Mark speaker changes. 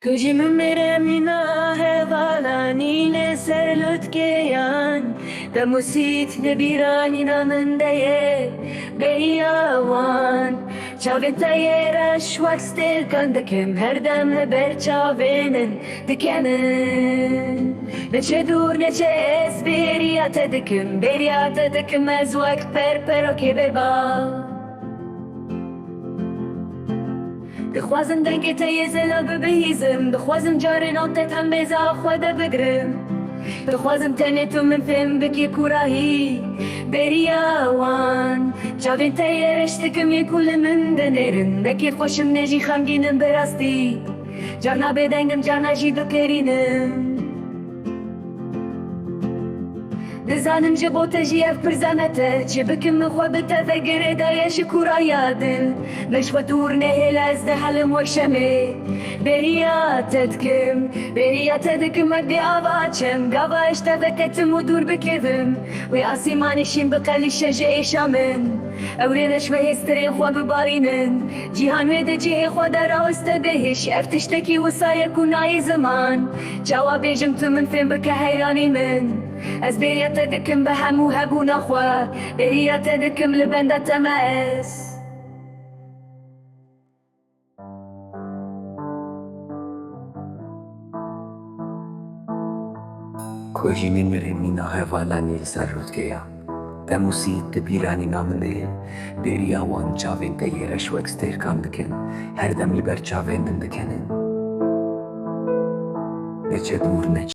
Speaker 1: Kujim mere mina hevalani ne serlut keyan da musit ne birani namendeye beyawan Çavita yera şwak stel kandakim her dem haber çavenen dikenin Neçe dur neçe es beriyat edekim ez vak per kebeba دخوازم دنگ تیزل ببیزم دخوازم جاری ناتت هم بیزا خواده بگرم دخوازم تنی تو من فهم بکی کوراهی بریاوان جاوین تیرش تکمی کل من دنیرم دکی خوشم نجی خمگینم براستی جانا بدنگم جانا جی بکرینم دزانم جبو تجيف برزانته جبكم مخوبته فقر دايش كورا يادل مش ودور نهل ازده حلم وشمي برياتتكم مدي آباچم قابا اشتفتتم ودور بكذم وياسي مانشين بقلي الشجع شامن اوريدش وهسترين خوا ببارينن جيهان ويدا جيه خوا دارا استبهش افتشتكي وصايا كوناي زمان جوابي جمتو من فين بك حيراني من از برياتتكم بهمو هبون اخوا برياتتكم لبندا تماس
Speaker 2: Kojimin miremina hevalani sarut keya Bemusit de birani namne Beriyawan çavin de yere şvek sterkan diken Her dem liber çavin dikenin Neçe dur neçe